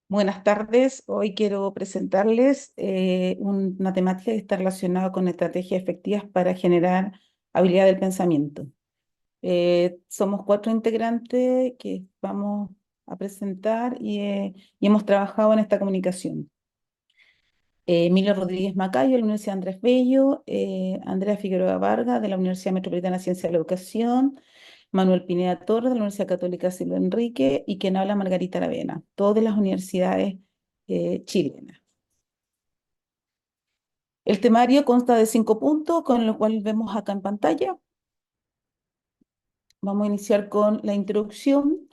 Buenas tardes. Hoy quiero presentarles una temática que está relacionada con estrategias efectivas para generar habilidad del pensamiento. Somos cuatro integrantes que vamos a presentar y hemos trabajado en esta comunicación. Emilio Rodríguez Macayo, de la Universidad Andrés Bello, Andrea Figueroa Vargas, de la Universidad Metropolitana de Ciencia de la Educación, Manuel Pineda Torres, de la Universidad Católica Silva Enrique, y quien habla Margarita Aravena, todas de las universidades chilenas. El temario consta de 5 puntos, con lo cual vemos acá en pantalla. Vamos a iniciar con la introducción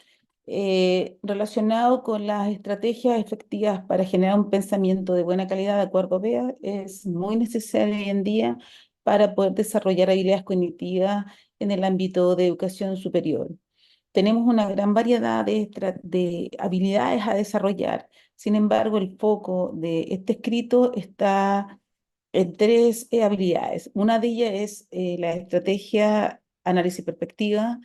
relacionado con las estrategias efectivas para generar un pensamiento de buena calidad, de acuerdo a Bea, es muy necesario hoy en día para poder desarrollar habilidades cognitivas en el ámbito de educación superior. Tenemos una gran variedad de habilidades a desarrollar. Sin embargo, el foco de este escrito está en tres habilidades. Una de ellas es la estrategia análisis perspectiva,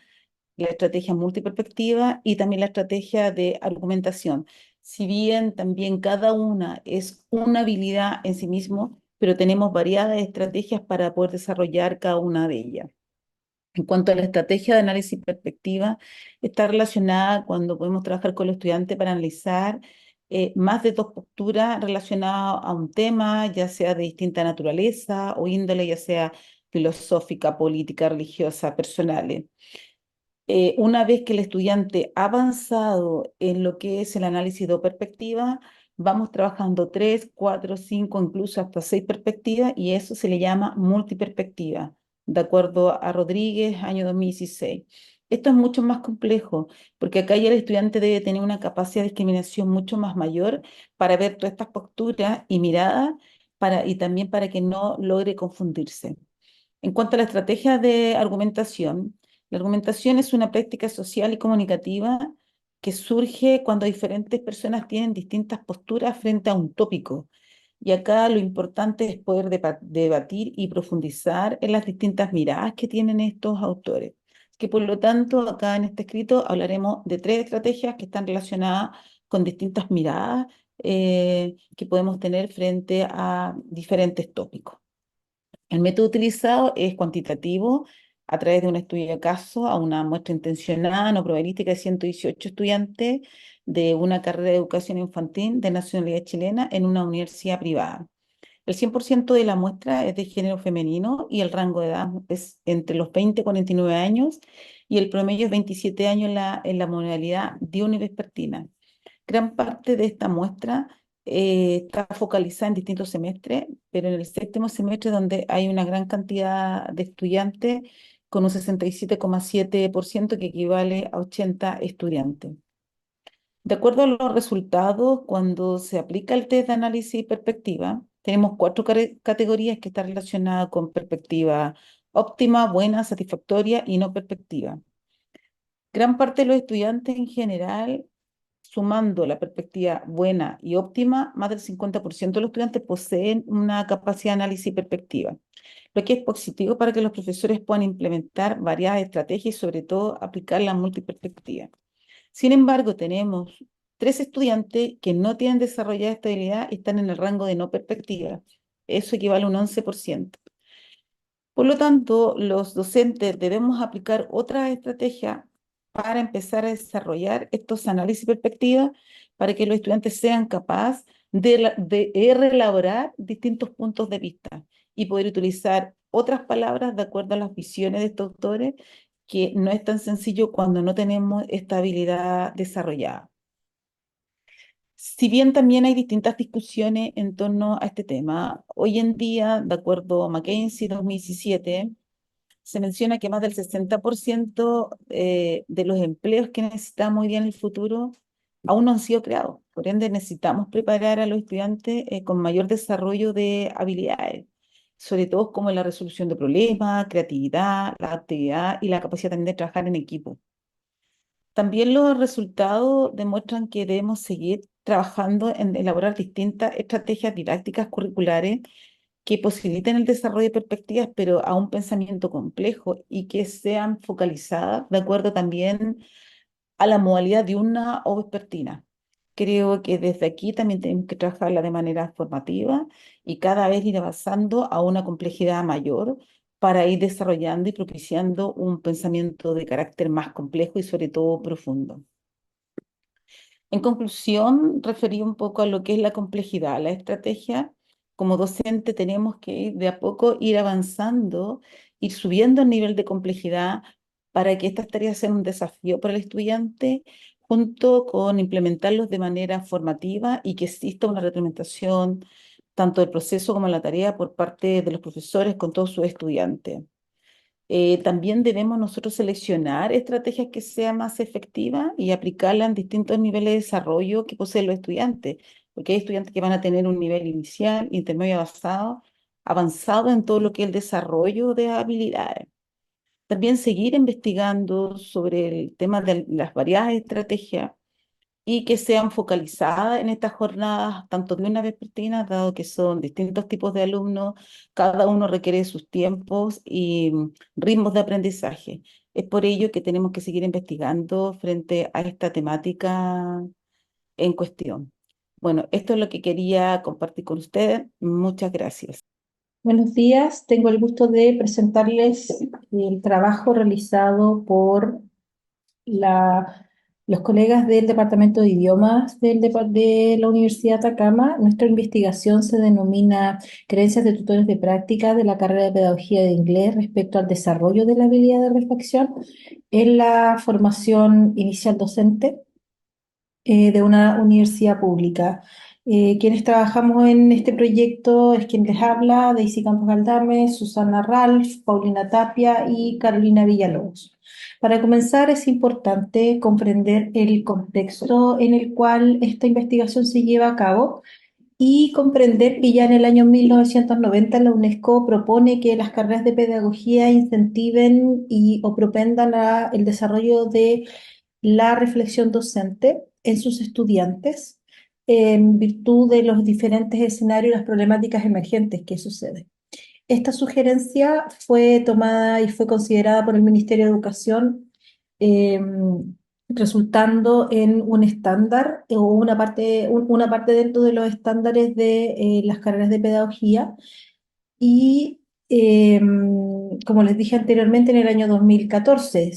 la estrategia multiperspectiva y también la estrategia de argumentación. Si bien también cada una es una habilidad en sí mismo, pero tenemos variadas estrategias para poder desarrollar cada una de ellas. En cuanto a la estrategia de análisis perspectiva, está relacionada cuando podemos trabajar con los estudiantes para analizar más de dos posturas relacionadas a un tema, ya sea de distinta naturaleza o índole, ya sea filosófica, política, religiosa, personales. Una vez que el estudiante ha avanzado en lo que es el análisis de perspectiva, vamos trabajando tres, cuatro, cinco, incluso hasta seis perspectivas, y eso se le llama multiperspectiva, de acuerdo a Rodríguez, año 2016. Esto es mucho más complejo, porque acá ya el estudiante debe tener una capacidad de discriminación mucho más mayor para ver todas estas posturas y miradas, y también para que no logre confundirse. En cuanto a la estrategia de argumentación, la argumentación es una práctica social y comunicativa que surge cuando diferentes personas tienen distintas posturas frente a un tópico. Y acá lo importante es poder debatir y profundizar en las distintas miradas que tienen estos autores. Que por lo tanto, acá en este escrito hablaremos de tres estrategias que están relacionadas con distintas miradas que podemos tener frente a diferentes tópicos. El método utilizado es cuantitativo a través de un estudio de caso a una muestra intencionada, no probabilística de 118 estudiantes de una carrera de educación infantil de nacionalidad chilena en una universidad privada. El 100% de la muestra es de género femenino y el rango de edad es entre los 20 y 49 años y el promedio es 27 años en la modalidad diurna y vespertina. Gran parte de esta muestra está focalizada en distintos semestres, pero en el séptimo semestre donde hay una gran cantidad de estudiantes con un 67,7% que equivale a 80 estudiantes. De acuerdo a los resultados, cuando se aplica el test de análisis y perspectiva, tenemos cuatro categorías que están relacionadas con perspectiva óptima, buena, satisfactoria y no perspectiva. Gran parte de los estudiantes en general, sumando la perspectiva buena y óptima, más del 50% de los estudiantes poseen una capacidad de análisis y perspectiva, lo que es positivo para que los profesores puedan implementar varias estrategias y sobre todo aplicar la multiperspectiva. Sin embargo, tenemos tres estudiantes que no tienen desarrollada esta habilidad y están en el rango de no perspectiva. Eso equivale a un 11%. Por lo tanto, los docentes debemos aplicar otras estrategias para empezar a desarrollar estos análisis y perspectivas para que los estudiantes sean capaces de reelaborar distintos puntos de vista y poder utilizar otras palabras de acuerdo a las visiones de estos autores, que no es tan sencillo cuando no tenemos esta habilidad desarrollada. Si bien también hay distintas discusiones en torno a este tema, hoy en día, de acuerdo a McKinsey 2017, se menciona que más del 60% de los empleos que necesitamos hoy día en el futuro aún no han sido creados. Por ende, necesitamos preparar a los estudiantes con mayor desarrollo de habilidades, sobre todo como la resolución de problemas, creatividad, la actividad y la capacidad también de trabajar en equipo. También los resultados demuestran que debemos seguir trabajando en elaborar distintas estrategias didácticas curriculares que posibiliten el desarrollo de perspectivas, pero a un pensamiento complejo y que sean focalizadas de acuerdo también a la modalidad diurna o vespertina. Creo que desde aquí también tenemos que trabajarla de manera formativa y cada vez ir avanzando a una complejidad mayor para ir desarrollando y propiciando un pensamiento de carácter más complejo y sobre todo profundo. En conclusión, referí un poco a lo que es la complejidad. La estrategia, como docente, tenemos que ir de a poco ir avanzando, ir subiendo el nivel de complejidad para que estas tareas sean un desafío para el estudiante, junto con implementarlos de manera formativa y que exista una retroalimentación tanto del proceso como de la tarea por parte de los profesores con todos sus estudiantes. También debemos nosotros seleccionar estrategias que sean más efectivas y aplicarlas en distintos niveles de desarrollo que poseen los estudiantes, porque hay estudiantes que van a tener un nivel inicial, intermedio y avanzado en todo lo que es el desarrollo de habilidades. También seguir investigando sobre el tema de las variadas estrategias y que sean focalizadas en estas jornadas, tanto de una vespertina, dado que son distintos tipos de alumnos, cada uno requiere sus tiempos y ritmos de aprendizaje. Es por ello que tenemos que seguir investigando frente a esta temática en cuestión. Bueno, esto es lo que quería compartir con ustedes. Muchas gracias. Buenos días, tengo el gusto de presentarles el trabajo realizado por la- los colegas del Departamento de Idiomas de la Universidad de Atacama. Nuestra investigación se denomina Creencias de tutores de práctica de la carrera de Pedagogía de Inglés respecto al desarrollo de la habilidad de reflexión en la formación inicial docente de una universidad pública. Quienes trabajamos en este proyecto es quien les habla, Daisy Campos Galdame, Susana Ralph, Paulina Tapia y Carolina Villalobos. Para comenzar, es importante comprender el contexto en el cual esta investigación se lleva a cabo y comprender que ya en el año 1990 la UNESCO propone que las carreras de pedagogía incentiven o propendan el desarrollo de la reflexión docente en sus estudiantes en virtud de los diferentes escenarios y las problemáticas emergentes que suceden. Esta sugerencia fue tomada y fue considerada por el Ministerio de Educación, eh, resultando en un estándar o una parte dentro de los estándares de las carreras de pedagogía y como les dije anteriormente, en el año 2014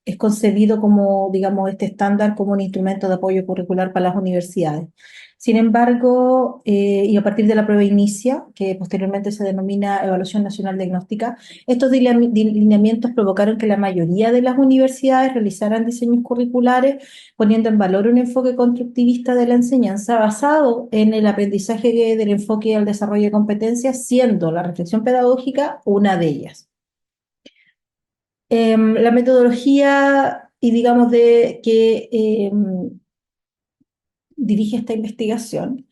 es concebido como, digamos, este estándar como un instrumento de apoyo curricular para las universidades. Sin embargo, y a partir de la prueba inicia, que posteriormente se denomina Evaluación Nacional Diagnóstica, estos lineamientos provocaron que la mayoría de las universidades realizaran diseños curriculares poniendo en valor un enfoque constructivista de la enseñanza basado en el aprendizaje del enfoque al desarrollo de competencias, siendo la reflexión pedagógica una de ellas. La metodología y digamos de que dirige esta investigación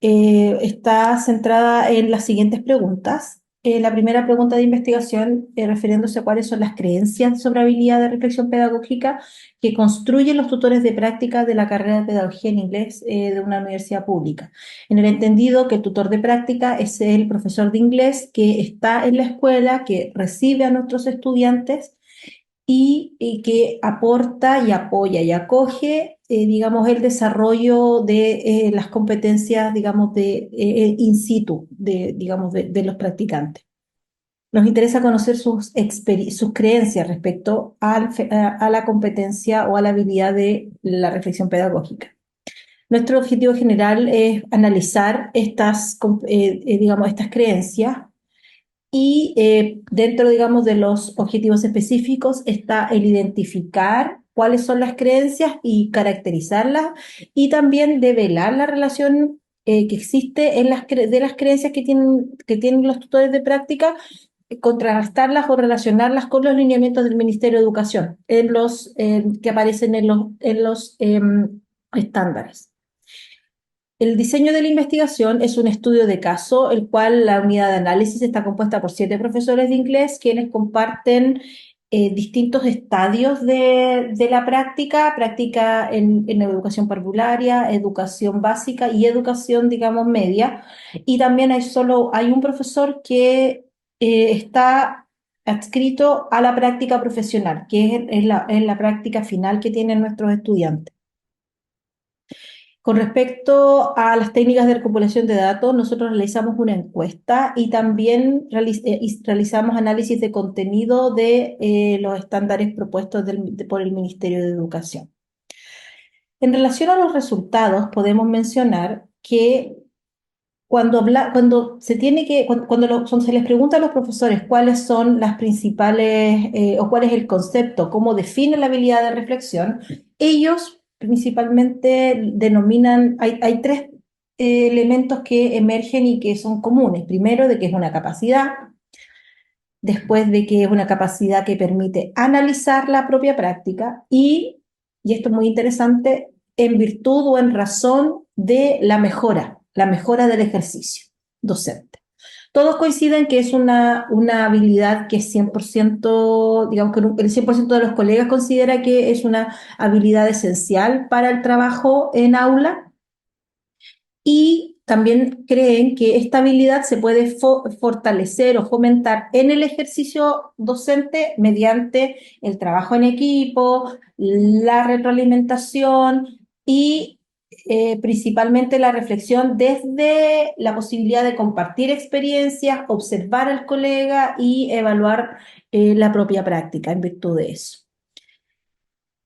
está centrada en las siguientes preguntas. La primera pregunta de investigación, refiriéndose a cuáles son las creencias sobre habilidad de reflexión pedagógica que construyen los tutores de práctica de la carrera de pedagogía en inglés de una universidad pública. En el entendido que el tutor de práctica es el profesor de inglés que está en la escuela, que recibe a nuestros estudiantes y que aporta y apoya y acoge, digamos, el desarrollo de las competencias, digamos, de in situ, digamos, de los practicantes. Nos interesa conocer sus creencias respecto a la competencia o a la habilidad de la reflexión pedagógica. Nuestro objetivo general es analizar digamos, estas creencias y dentro, digamos, de los objetivos específicos está el identificar cuáles son las creencias y caracterizarlas y también develar la relación que existe de las creencias que tienen los tutores de práctica, contrastarlas o relacionarlas con los lineamientos del Ministerio de Educación que aparecen en los estándares. El diseño de la investigación es un estudio de caso, el cual la unidad de análisis está compuesta por 7 profesores de inglés, quienes comparten distintos estadios de la práctica en educación parvularia, educación básica y educación, digamos, media. Y también hay un profesor que está adscrito a la práctica profesional, que es la práctica final que tienen nuestros estudiantes. Con respecto a las técnicas de recopilación de datos, nosotros realizamos una encuesta y también realizamos análisis de contenido de los estándares propuestos por el Ministerio de Educación. En relación a los resultados, podemos mencionar que cuando se tiene que, se les pregunta a los profesores cuáles son las principales o cuál es el concepto, cómo definen la habilidad de reflexión, ellos principalmente denominan, hay tres elementos que emergen y que son comunes. Primero, de que es una capacidad, después de que es una capacidad que permite analizar la propia práctica y esto es muy interesante, en virtud o en razón de la mejora del ejercicio docente. Todos coinciden que es una habilidad que es 100%, digamos que el 100% de los colegas considera que es una habilidad esencial para el trabajo en aula y también creen que esta habilidad se puede fortalecer o fomentar en el ejercicio docente mediante el trabajo en equipo, la retroalimentación y principalmente la reflexión desde la posibilidad de compartir experiencias, observar al colega y evaluar la propia práctica en virtud de eso.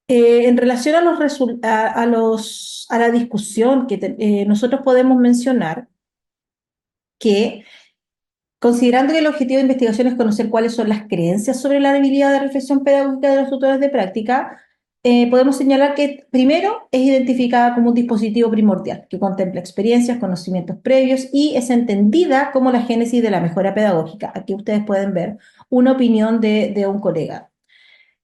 En relación a la discusión nosotros podemos mencionar que, considerando que el objetivo de investigación es conocer cuáles son las creencias sobre la habilidad de reflexión pedagógica de los tutores de práctica, podemos señalar que primero es identificada como un dispositivo primordial que contempla experiencias, conocimientos previos y es entendida como la génesis de la mejora pedagógica. Aquí ustedes pueden ver una opinión de un colega.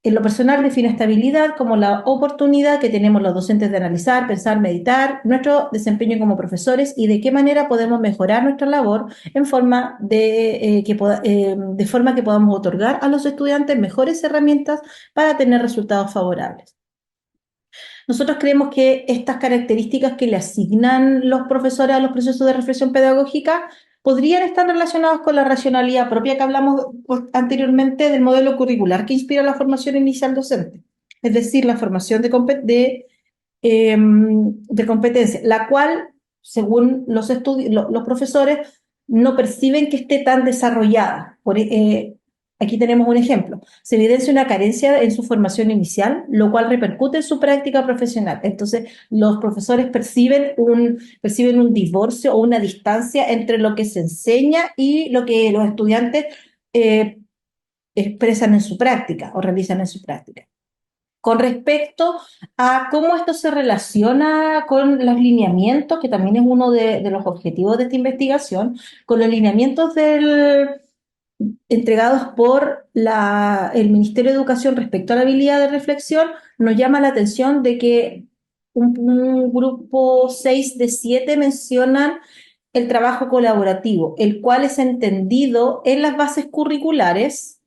En lo personal defino esta habilidad como la oportunidad que tenemos los docentes de analizar, pensar, meditar nuestro desempeño como profesores y de qué manera podemos mejorar nuestra labor en forma de forma que podamos otorgar a los estudiantes mejores herramientas para tener resultados favorables. Nosotros creemos que estas características que le asignan los profesores a los procesos de reflexión pedagógica podrían estar relacionados con la racionalidad propia que hablamos anteriormente del modelo curricular que inspira la formación inicial docente, es decir, la formación de competencia, la cual, según los profesores, no perciben que esté tan desarrollada. Aquí tenemos un ejemplo. Se evidencia una carencia en su formación inicial, lo cual repercute en su práctica profesional. Entonces, los profesores perciben un divorcio o una distancia entre lo que se enseña y lo que los estudiantes eh, expresan en su práctica o realizan en su práctica. Con respecto a cómo esto se relaciona con los lineamientos, que también es uno de los objetivos de esta investigación, con los lineamientos entregados por el Ministerio de Educación respecto a la habilidad de reflexión, nos llama la atención de que un grupo 6 de 7 mencionan el trabajo colaborativo, el cual es entendido en las bases curriculares,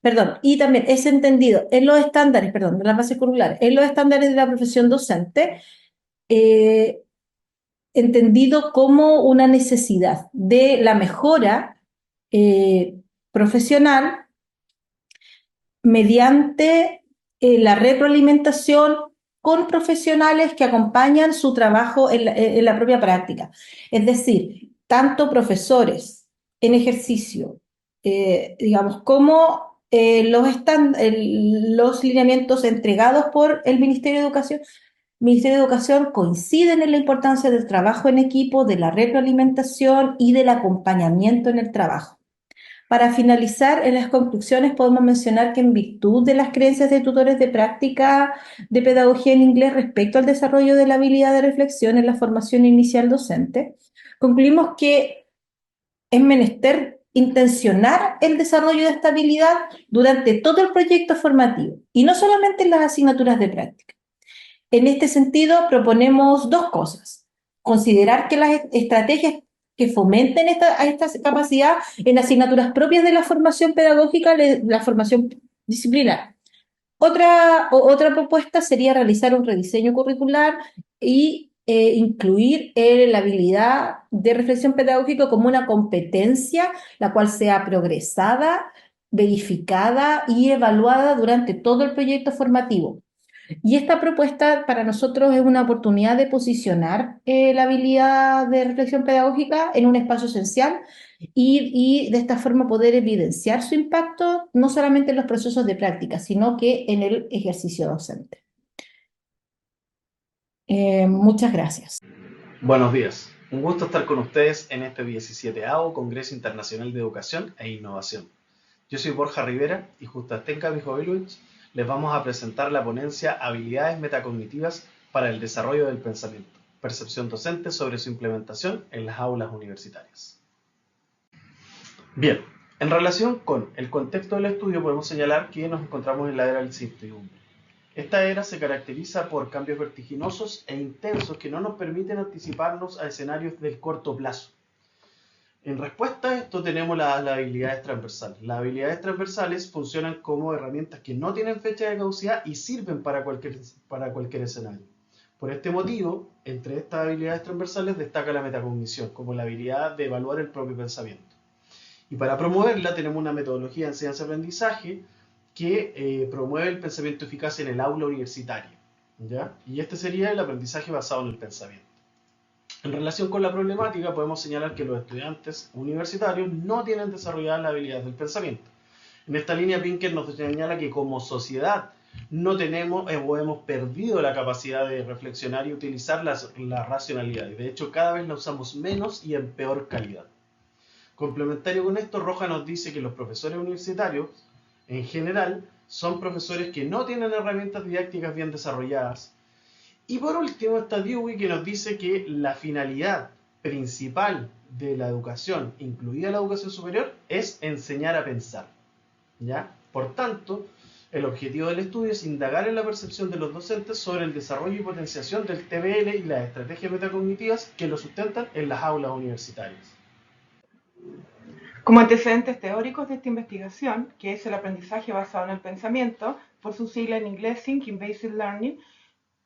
perdón, y también es entendido en los estándares, perdón, de las bases curriculares, en los estándares de la profesión docente, eh, entendido como una necesidad de la mejora eh, profesional mediante la retroalimentación con profesionales que acompañan su trabajo en la propia práctica. Es decir, tanto profesores en ejercicio, digamos, como los lineamientos entregados por el Ministerio de Educación coinciden en la importancia del trabajo en equipo, de la retroalimentación y del acompañamiento en el trabajo. Para finalizar, en las conclusiones podemos mencionar que en virtud de las creencias de tutores de práctica de pedagogía en inglés respecto al desarrollo de la habilidad de reflexión en la formación inicial docente, concluimos que es menester intencionar el desarrollo de esta habilidad durante todo el proyecto formativo y no solamente en las asignaturas de práctica. En este sentido, proponemos dos cosas. Considerar que las estrategias que fomenten esta capacidad en asignaturas propias de la formación pedagógica, la formación disciplinar. Otra propuesta sería realizar un rediseño curricular y incluir la habilidad de reflexión pedagógica como una competencia, la cual sea progresada, verificada y evaluada durante todo el proyecto formativo. Y esta propuesta para nosotros es una oportunidad de posicionar la habilidad de reflexión pedagógica en un espacio esencial y de esta forma poder evidenciar su impacto no solamente en los procesos de práctica, sino que en el ejercicio docente. Muchas gracias. Buenos días, un gusto estar con ustedes en este 17º Congreso Internacional de Educación e Innovación. Yo soy Borja Rivera y junto a Stenka Mijoilovich les vamos a presentar la ponencia Habilidades Metacognitivas para el Desarrollo del Pensamiento, percepción docente sobre su implementación en las aulas universitarias. Bien, en relación con el contexto del estudio podemos señalar que nos encontramos en la era del incertidumbre. Esta era se caracteriza por cambios vertiginosos e intensos que no nos permiten anticiparnos a escenarios del corto plazo. En respuesta a esto tenemos las habilidades transversales. Las habilidades transversales funcionan como herramientas que no tienen fecha de caducidad y sirven para cualquier escenario. Por este motivo, entre estas habilidades transversales destaca la metacognición como la habilidad de evaluar el propio pensamiento. Y para promoverla tenemos una metodología de enseñanza-aprendizaje que promueve el pensamiento eficaz en el aula universitaria, ¿ya? Y este sería el aprendizaje basado en el pensamiento. En relación con la problemática, podemos señalar que los estudiantes universitarios no tienen desarrolladas las habilidades del pensamiento. En esta línea, Pinker nos señala que como sociedad no tenemos o hemos perdido la capacidad de reflexionar y utilizar la racionalidad. Y de hecho, cada vez la usamos menos y en peor calidad. Complementario con esto, Roja nos dice que los profesores universitarios en general, son profesores que no tienen herramientas didácticas bien desarrolladas. Y por último está Dewey, que nos dice que la finalidad principal de la educación, incluida la educación superior, es enseñar a pensar, ¿ya? Por tanto, el objetivo del estudio es indagar en la percepción de los docentes sobre el desarrollo y potenciación del TBL y las estrategias metacognitivas que lo sustentan en las aulas universitarias. Como antecedentes teóricos de esta investigación, que es el aprendizaje basado en el pensamiento, por su sigla en inglés Thinking Based Learning,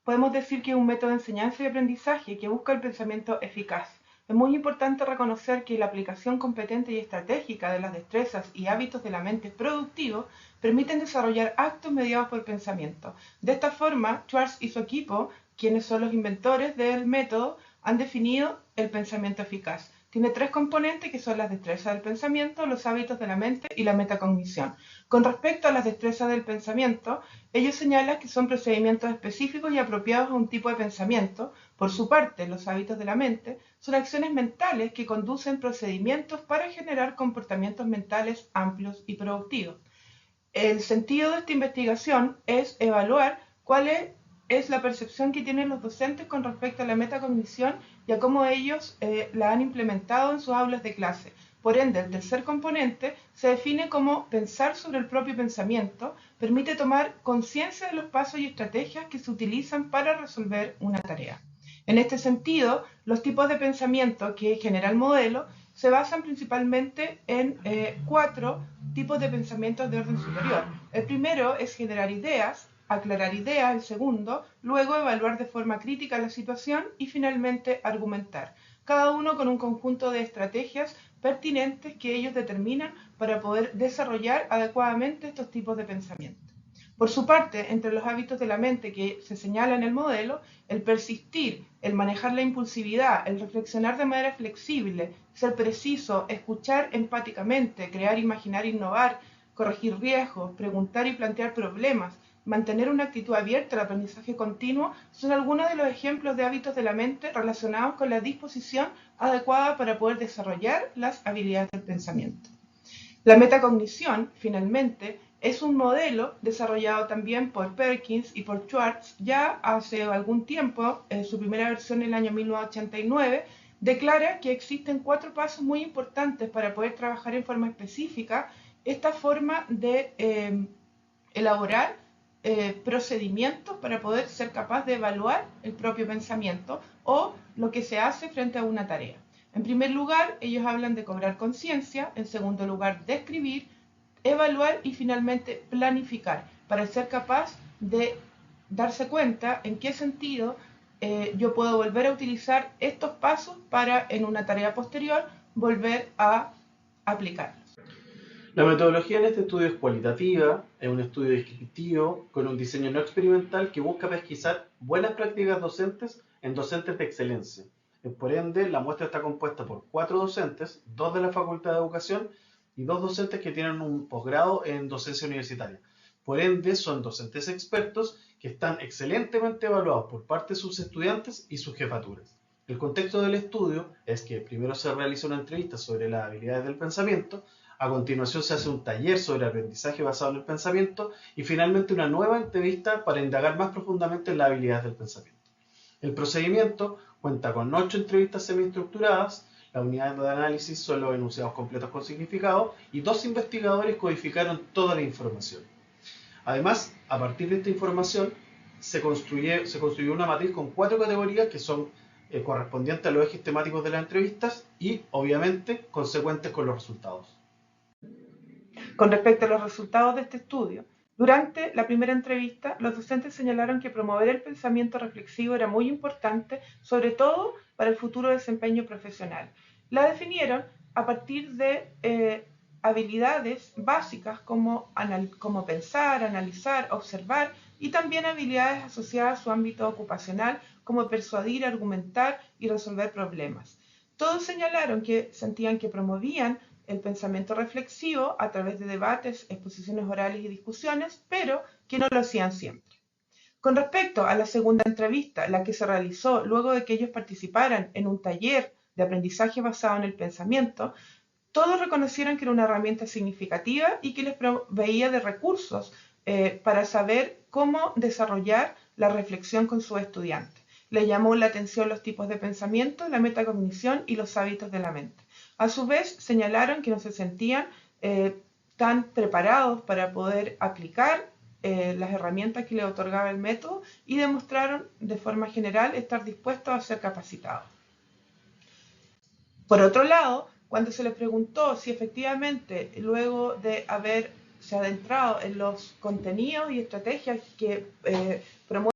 podemos decir que es un método de enseñanza y aprendizaje que busca el pensamiento eficaz. Es muy importante reconocer que la aplicación competente y estratégica de las destrezas y hábitos de la mente productivos permiten desarrollar actos mediados por el pensamiento. De esta forma, Schwartz y su equipo, quienes son los inventores del método, han definido el pensamiento eficaz. Tiene tres componentes que son las destrezas del pensamiento, los hábitos de la mente y la metacognición. Con respecto a las destrezas del pensamiento, ellos señalan que son procedimientos específicos y apropiados a un tipo de pensamiento. Por su parte, los hábitos de la mente son acciones mentales que conducen procedimientos para generar comportamientos mentales amplios y productivos. El sentido de esta investigación es evaluar cuál es la percepción que tienen los docentes con respecto a la metacognición y a cómo ellos la han implementado en sus aulas de clase. Por ende, el tercer componente se define como pensar sobre el propio pensamiento, permite tomar conciencia de los pasos y estrategias que se utilizan para resolver una tarea. En este sentido, los tipos de pensamiento que genera el modelo se basan principalmente en cuatro tipos de pensamientos de orden superior. El primero es generar ideas, aclarar ideas, el segundo, luego evaluar de forma crítica la situación y finalmente argumentar, cada uno con un conjunto de estrategias pertinentes que ellos determinan para poder desarrollar adecuadamente estos tipos de pensamiento. Por su parte, entre los hábitos de la mente que se señala en el modelo, el persistir, el manejar la impulsividad, el reflexionar de manera flexible, ser preciso, escuchar empáticamente, crear, imaginar, innovar, corregir riesgos, preguntar y plantear problemas, mantener una actitud abierta al aprendizaje continuo, son algunos de los ejemplos de hábitos de la mente relacionados con la disposición adecuada para poder desarrollar las habilidades del pensamiento. La metacognición, finalmente, es un modelo desarrollado también por Perkins y por Schwartz ya hace algún tiempo, en su primera versión en el año 1989, declara que existen cuatro pasos muy importantes para poder trabajar en forma específica esta forma de elaborar procedimientos para poder ser capaz de evaluar el propio pensamiento o lo que se hace frente a una tarea. En primer lugar, ellos hablan de cobrar conciencia, en segundo lugar, describir, evaluar y finalmente planificar, para ser capaz de darse cuenta en qué sentido yo puedo volver a utilizar estos pasos para en una tarea posterior volver a aplicarlos. La metodología en este estudio es cualitativa, es un estudio descriptivo con un diseño no experimental que busca pesquisar buenas prácticas docentes en docentes de excelencia. Por ende, la muestra está compuesta por 4 docentes, 2 de la Facultad de Educación y 2 docentes que tienen un posgrado en docencia universitaria. Por ende, son docentes expertos que están excelentemente evaluados por parte de sus estudiantes y sus jefaturas. El contexto del estudio es que primero se realiza una entrevista sobre las habilidades del pensamiento, a continuación se hace un taller sobre aprendizaje basado en el pensamiento y finalmente una nueva entrevista para indagar más profundamente en las habilidades del pensamiento. El procedimiento cuenta con 8 entrevistas semi-estructuradas, las unidades de análisis son los enunciados completos con significado y 2 investigadores codificaron toda la información. Además, a partir de esta información se construyó una matriz con 4 categorías que son correspondientes a los ejes temáticos de las entrevistas y, obviamente, consecuentes con los resultados. Con respecto a los resultados de este estudio, durante la primera entrevista, los docentes señalaron que promover el pensamiento reflexivo era muy importante, sobre todo para el futuro desempeño profesional. La definieron a partir de habilidades básicas como pensar, analizar, observar y también habilidades asociadas a su ámbito ocupacional como persuadir, argumentar y resolver problemas. Todos señalaron que sentían que promovían el pensamiento reflexivo a través de debates, exposiciones orales y discusiones, pero que no lo hacían siempre. Con respecto a la segunda entrevista, la que se realizó luego de que ellos participaran en un taller de aprendizaje basado en el pensamiento, todos reconocieron que era una herramienta significativa y que les proveía de recursos para saber cómo desarrollar la reflexión con sus estudiantes. Les llamó la atención los tipos de pensamiento, la metacognición y los hábitos de la mente. A su vez, señalaron que no se sentían tan preparados para poder aplicar las herramientas que les otorgaba el método y demostraron de forma general estar dispuestos a ser capacitados. Por otro lado, cuando se les preguntó si efectivamente, luego de haberse adentrado en los contenidos y estrategias que promueven